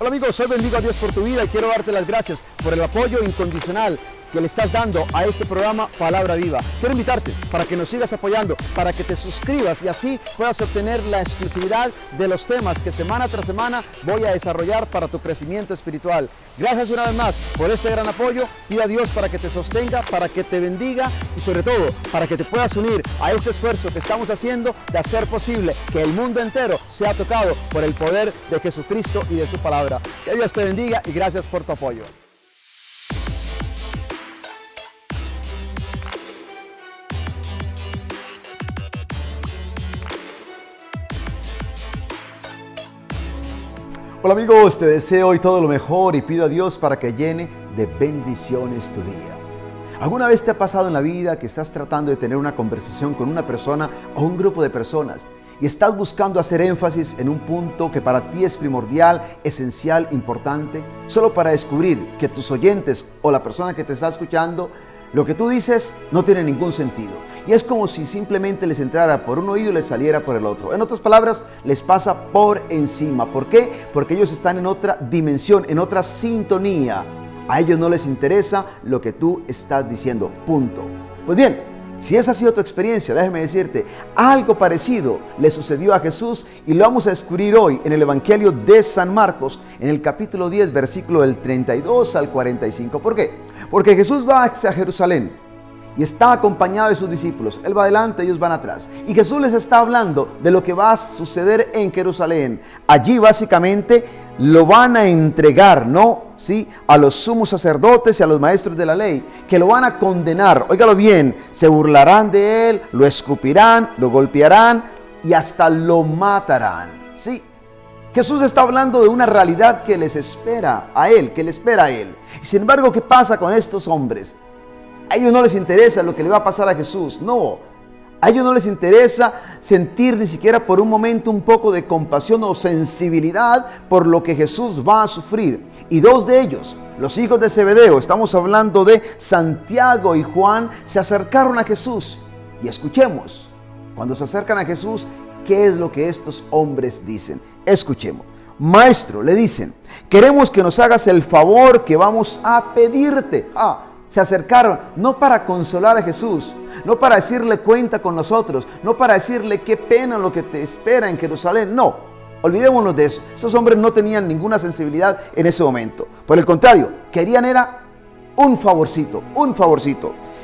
Hola amigos, hoy bendigo a Dios por tu vida y quiero darte las gracias por el apoyo incondicional que le estás dando a este programa Palabra Viva. Quiero invitarte para que nos sigas apoyando, para que te suscribas y así puedas obtener la exclusividad de los temas que semana tras semana voy a desarrollar para tu crecimiento espiritual. Gracias una vez más por este gran apoyo. Pido a Dios para que te sostenga, para que te bendiga y sobre todo para que te puedas unir a este esfuerzo que estamos haciendo de hacer posible que el mundo entero sea tocado por el poder de Jesucristo y de su palabra. Que Dios te bendiga y gracias por tu apoyo. Hola amigos, te deseo hoy todo lo mejor y pido a Dios para que llene de bendiciones tu día. ¿Alguna vez te ha pasado en la vida que estás tratando de tener una conversación con una persona o un grupo de personas y estás buscando hacer énfasis en un punto que para ti es primordial, esencial, importante, solo para descubrir que tus oyentes o la persona que te está escuchando, lo que tú dices no tiene ningún sentido? Y es como si simplemente les entrara por un oído y les saliera por el otro. En otras palabras, les pasa por encima. ¿Por qué? Porque ellos están en otra dimensión, en otra sintonía. A ellos no les interesa lo que tú estás diciendo. Punto. Pues bien, si esa ha sido tu experiencia, déjame decirte, algo parecido le sucedió a Jesús y lo vamos a descubrir hoy en el Evangelio de San Marcos, en el capítulo 10, versículo del 32 al 45. ¿Por qué? Porque Jesús va hacia Jerusalén y está acompañado de sus discípulos. Él va adelante, ellos van atrás. Y Jesús les está hablando de lo que va a suceder en Jerusalén. Allí básicamente lo van a entregar, ¿no? ¿Sí? A los sumos sacerdotes y a los maestros de la ley, que lo van a condenar. Óigalo bien, se burlarán de él, lo escupirán, lo golpearán y hasta lo matarán. ¿Sí? Jesús está hablando de una realidad que les espera a él, que le espera a él. Y sin embargo, ¿qué pasa con estos hombres? A ellos no les interesa lo que le va a pasar a Jesús, no. A ellos no les interesa sentir ni siquiera por un momento un poco de compasión o sensibilidad por lo que Jesús va a sufrir. Y dos de ellos, los hijos de Zebedeo, estamos hablando de Santiago y Juan, se acercaron a Jesús. Y escuchemos, cuando se acercan a Jesús, ¿qué es lo que estos hombres dicen? Escuchemos. Maestro, le dicen, queremos que nos hagas el favor que vamos a pedirte. Se acercaron no para consolar a Jesús, no para decirle cuenta con nosotros, no para decirle qué pena lo que te espera en Jerusalén, no, olvidémonos de eso. Esos hombres no tenían ninguna sensibilidad en ese momento. Por el contrario, querían era un favorcito.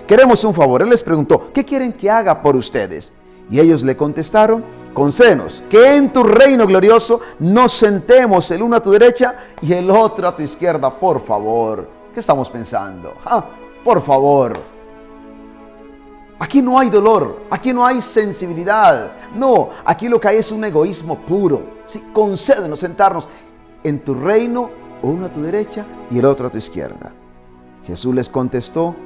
Queremos un favor. Él les preguntó, ¿qué quieren que haga por ustedes? Y ellos le contestaron, concédenos que en tu reino glorioso nos sentemos el uno a tu derecha y el otro a tu izquierda, por favor. ¿Qué estamos pensando? Por favor. Aquí no hay dolor, aquí no hay sensibilidad. No, aquí lo que hay es un egoísmo puro. Sí, concédenos sentarnos en tu reino, uno a tu derecha y el otro a tu izquierda. Jesús les contestó,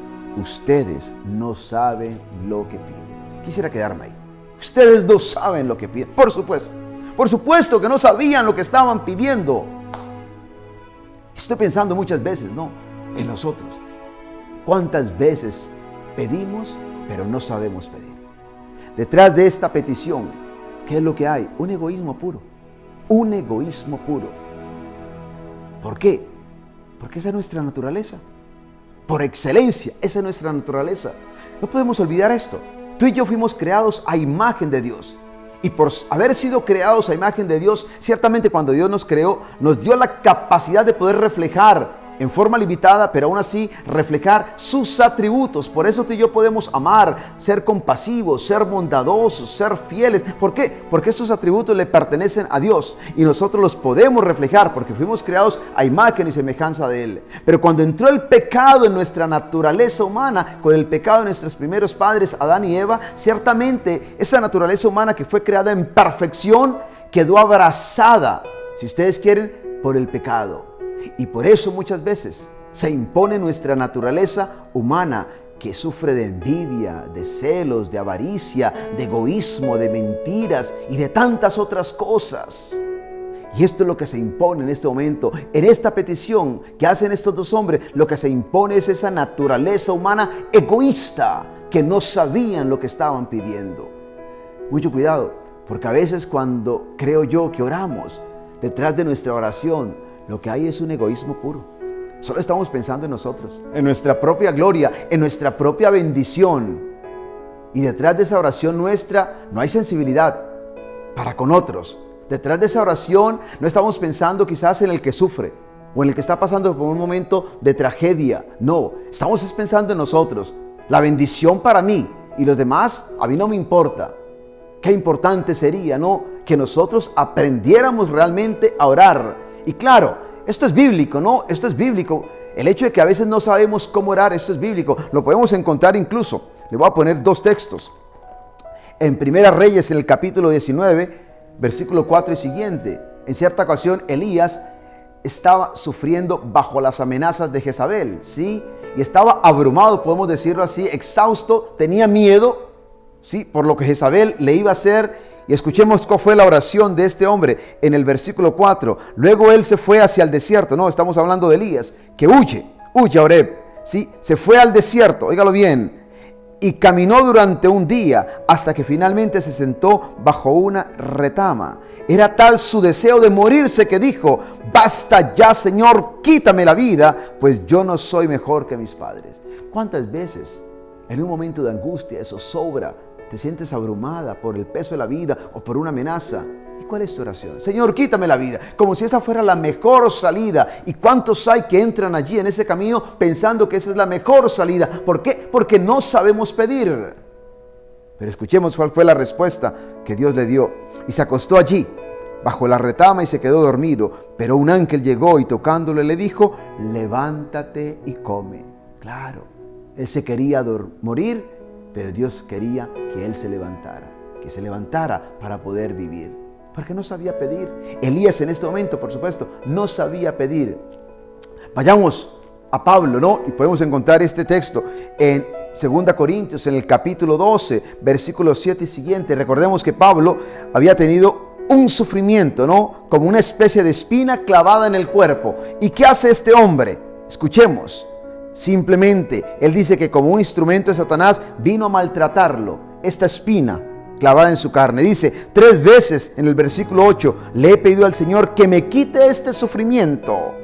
ustedes no saben lo que piden. Quisiera quedarme ahí. Ustedes no saben lo que piden. Por supuesto que no sabían lo que estaban pidiendo. Estoy pensando muchas veces, ¿no?, en nosotros. ¿Cuántas veces pedimos, pero no sabemos pedir? Detrás de esta petición, ¿qué es lo que hay? Un egoísmo puro. Un egoísmo puro. ¿Por qué? Porque esa es nuestra naturaleza. Por excelencia, esa es nuestra naturaleza. No podemos olvidar esto. Tú y yo fuimos creados a imagen de Dios. Y por haber sido creados a imagen de Dios, ciertamente cuando Dios nos creó, nos dio la capacidad de poder reflejar en forma limitada, pero aún así reflejar sus atributos. Por eso tú y yo podemos amar, ser compasivos, ser bondadosos, ser fieles. ¿Por qué? Porque esos atributos le pertenecen a Dios y nosotros los podemos reflejar porque fuimos creados a imagen y semejanza de Él. Pero cuando entró el pecado en nuestra naturaleza humana, con el pecado de nuestros primeros padres, Adán y Eva, ciertamente esa naturaleza humana que fue creada en perfección quedó abrazada, si ustedes quieren, por el pecado. Y por eso muchas veces se impone nuestra naturaleza humana que sufre de envidia, de celos, de avaricia, de egoísmo, de mentiras y de tantas otras cosas. Y esto es lo que se impone en este momento. En esta petición que hacen estos dos hombres, lo que se impone es esa naturaleza humana egoísta que no sabían lo que estaban pidiendo. Mucho cuidado, porque a veces cuando creo yo que oramos, detrás de nuestra oración, lo que hay es un egoísmo puro. Solo estamos pensando en nosotros, en nuestra propia gloria, en nuestra propia bendición. Y detrás de esa oración nuestra no hay sensibilidad para con otros. Detrás de esa oración no estamos pensando quizás en el que sufre o en el que está pasando por un momento de tragedia. No, estamos pensando en nosotros. La bendición para mí y los demás, a mí no me importa. Qué importante sería, ¿no?, que nosotros aprendiéramos realmente a orar. Y claro, esto es bíblico, ¿no? Esto es bíblico. El hecho de que a veces no sabemos cómo orar, esto es bíblico. Lo podemos encontrar incluso. Le voy a poner 2 textos. En Primera Reyes, en el capítulo 19, versículo 4 y siguiente. En cierta ocasión, Elías estaba sufriendo bajo las amenazas de Jezabel, ¿sí? Y estaba abrumado, podemos decirlo así, exhausto, tenía miedo, ¿sí?, por lo que Jezabel le iba a hacer. Y escuchemos cuál fue la oración de este hombre en el versículo 4. Luego él se fue hacia el desierto. No, estamos hablando de Elías, que huye a Oreb, ¿sí? Se fue al desierto, óigalo bien. Y caminó durante un día hasta que finalmente se sentó bajo una retama. Era tal su deseo de morirse que dijo: basta ya, Señor, quítame la vida, pues yo no soy mejor que mis padres. ¿Cuántas veces en un momento de angustia, de zozobra, te sientes abrumada por el peso de la vida o por una amenaza? ¿Y cuál es tu oración? Señor, quítame la vida, como si esa fuera la mejor salida. ¿Y cuántos hay que entran allí en ese camino pensando que esa es la mejor salida? ¿Por qué? Porque no sabemos pedir. Pero escuchemos cuál fue la respuesta que Dios le dio. Y se acostó allí, bajo la retama, y se quedó dormido. Pero un ángel llegó y tocándole le dijo: levántate y come. Claro, él se quería morir, pero Dios quería que él se levantara para poder vivir, porque no sabía pedir. Elías en este momento, por supuesto, no sabía pedir. Vayamos a Pablo, ¿no? Y podemos encontrar este texto en 2 Corintios, en el capítulo 12, versículos 7 y siguiente. Recordemos que Pablo había tenido un sufrimiento, ¿no?, como una especie de espina clavada en el cuerpo. ¿Y qué hace este hombre? Escuchemos. Simplemente, él dice que como un instrumento de Satanás vino a maltratarlo, esta espina clavada en su carne. Dice 3 veces en el versículo 8, le he pedido al Señor que me quite este sufrimiento.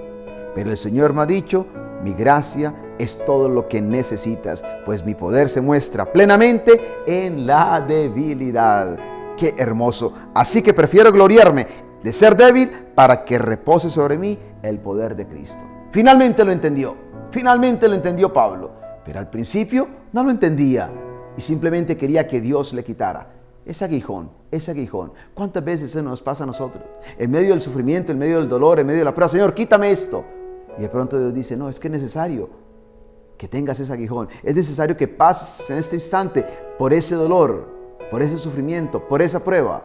Pero el Señor me ha dicho: mi gracia es todo lo que necesitas, pues mi poder se muestra plenamente en la debilidad. Qué hermoso. Así que prefiero gloriarme de ser débil para que repose sobre mí el poder de Cristo. Finalmente lo entendió. Finalmente lo entendió Pablo, pero al principio no lo entendía y simplemente quería que Dios le quitara ese aguijón. ¿Cuántas veces eso nos pasa a nosotros? En medio del sufrimiento, en medio del dolor, en medio de la prueba: Señor, quítame esto. Y de pronto Dios dice: no, es que es necesario que tengas ese aguijón. Es necesario que pases en este instante por ese dolor, por ese sufrimiento, por esa prueba.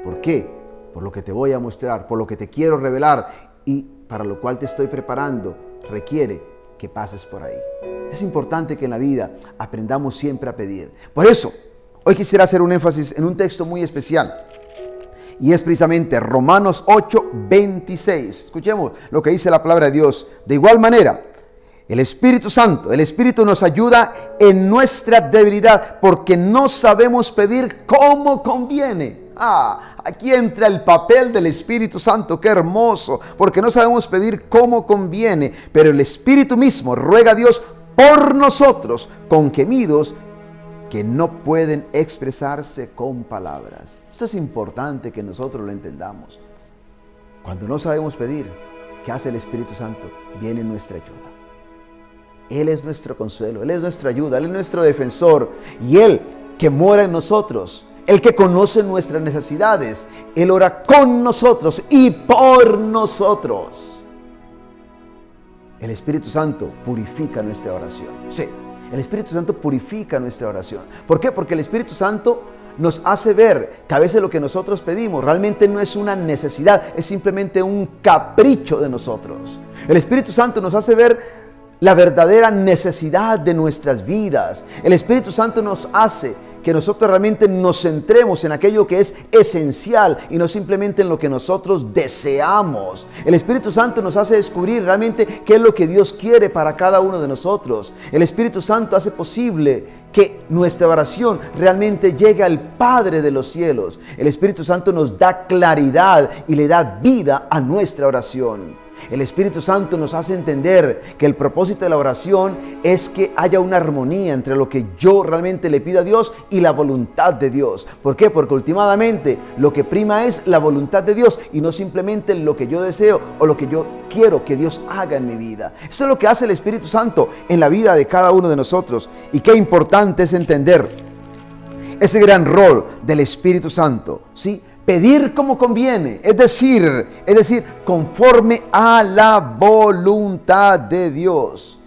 ¿Por qué? Por lo que te voy a mostrar, por lo que te quiero revelar y para lo cual te estoy preparando. Requiere que pases por ahí. Es importante que en la vida aprendamos siempre a pedir. Por eso, hoy quisiera hacer un énfasis en un texto muy especial. Y es precisamente Romanos 8:26. Escuchemos lo que dice la palabra de Dios. De igual manera, el Espíritu Santo, el Espíritu nos ayuda en nuestra debilidad, porque no sabemos pedir como conviene. Aquí entra el papel del Espíritu Santo. Qué hermoso, porque no sabemos pedir como conviene, pero el Espíritu mismo ruega a Dios por nosotros con gemidos que no pueden expresarse con palabras. Esto es importante que nosotros lo entendamos. Cuando no sabemos pedir, ¿qué hace el Espíritu Santo? Viene en nuestra ayuda. Él es nuestro consuelo, Él es nuestra ayuda, Él es nuestro defensor. Y Él que mora en nosotros, el que conoce nuestras necesidades, Él ora con nosotros y por nosotros. El Espíritu Santo purifica nuestra oración. Sí, el Espíritu Santo purifica nuestra oración. ¿Por qué? Porque el Espíritu Santo nos hace ver que a veces lo que nosotros pedimos realmente no es una necesidad, es simplemente un capricho de nosotros. El Espíritu Santo nos hace ver la verdadera necesidad de nuestras vidas. El Espíritu Santo nos hace que nosotros realmente nos centremos en aquello que es esencial y no simplemente en lo que nosotros deseamos. El Espíritu Santo nos hace descubrir realmente qué es lo que Dios quiere para cada uno de nosotros. El Espíritu Santo hace posible que nuestra oración realmente llegue al Padre de los cielos. El Espíritu Santo nos da claridad y le da vida a nuestra oración. El Espíritu Santo nos hace entender que el propósito de la oración es que haya una armonía entre lo que yo realmente le pido a Dios y la voluntad de Dios. ¿Por qué? Porque últimamente lo que prima es la voluntad de Dios y no simplemente lo que yo deseo o lo que yo quiero que Dios haga en mi vida. Eso es lo que hace el Espíritu Santo en la vida de cada uno de nosotros. Y qué importante es entender ese gran rol del Espíritu Santo, ¿sí? Pedir como conviene, es decir, conforme a la voluntad de Dios.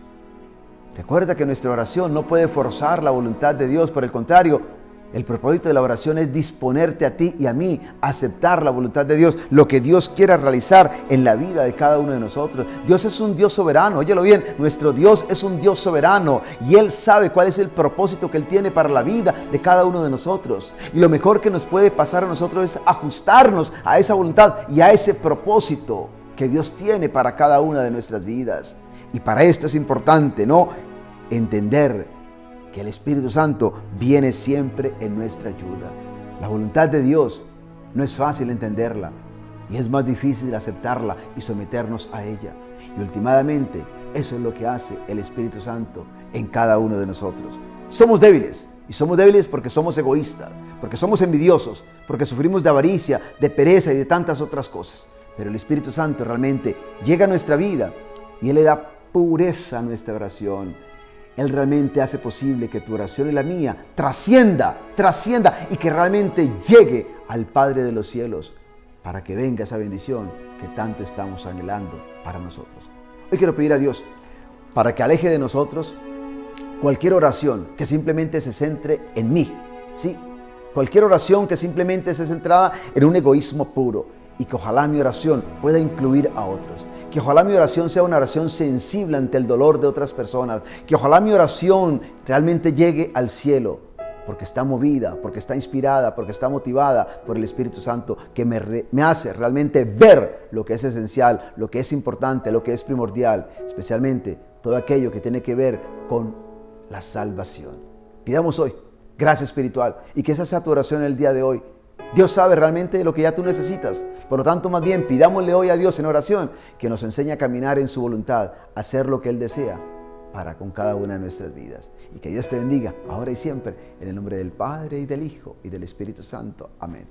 Recuerda que nuestra oración no puede forzar la voluntad de Dios, por el contrario, el propósito de la oración es disponerte a ti y a mí a aceptar la voluntad de Dios, lo que Dios quiera realizar en la vida de cada uno de nosotros. Dios es un Dios soberano, óyelo bien, nuestro Dios es un Dios soberano y Él sabe cuál es el propósito que Él tiene para la vida de cada uno de nosotros. Y lo mejor que nos puede pasar a nosotros es ajustarnos a esa voluntad y a ese propósito que Dios tiene para cada una de nuestras vidas. Y para esto es importante, ¿no?, entender que el Espíritu Santo viene siempre en nuestra ayuda. La voluntad de Dios no es fácil entenderla y es más difícil aceptarla y someternos a ella. Y últimamente eso es lo que hace el Espíritu Santo en cada uno de nosotros. Somos débiles y somos débiles porque somos egoístas, porque somos envidiosos, porque sufrimos de avaricia, de pereza y de tantas otras cosas. Pero el Espíritu Santo realmente llega a nuestra vida y Él le da pureza a nuestra oración. Él realmente hace posible que tu oración y la mía trascienda y que realmente llegue al Padre de los cielos para que venga esa bendición que tanto estamos anhelando para nosotros. Hoy quiero pedir a Dios para que aleje de nosotros cualquier oración que simplemente se centre en mí, ¿sí? Cualquier oración que simplemente esté centrada en un egoísmo puro y que ojalá mi oración pueda incluir a otros. Que ojalá mi oración sea una oración sensible ante el dolor de otras personas. Que ojalá mi oración realmente llegue al cielo, porque está movida, porque está inspirada, porque está motivada por el Espíritu Santo, que me hace realmente ver lo que es esencial, lo que es importante, lo que es primordial, especialmente todo aquello que tiene que ver con la salvación. Pidamos hoy gracia espiritual y que esa sea tu oración el día de hoy. Dios sabe realmente lo que ya tú necesitas. Por lo tanto, más bien, pidámosle hoy a Dios en oración que nos enseñe a caminar en su voluntad, a hacer lo que Él desea para con cada una de nuestras vidas. Y que Dios te bendiga, ahora y siempre, en el nombre del Padre, y del Hijo, y del Espíritu Santo. Amén.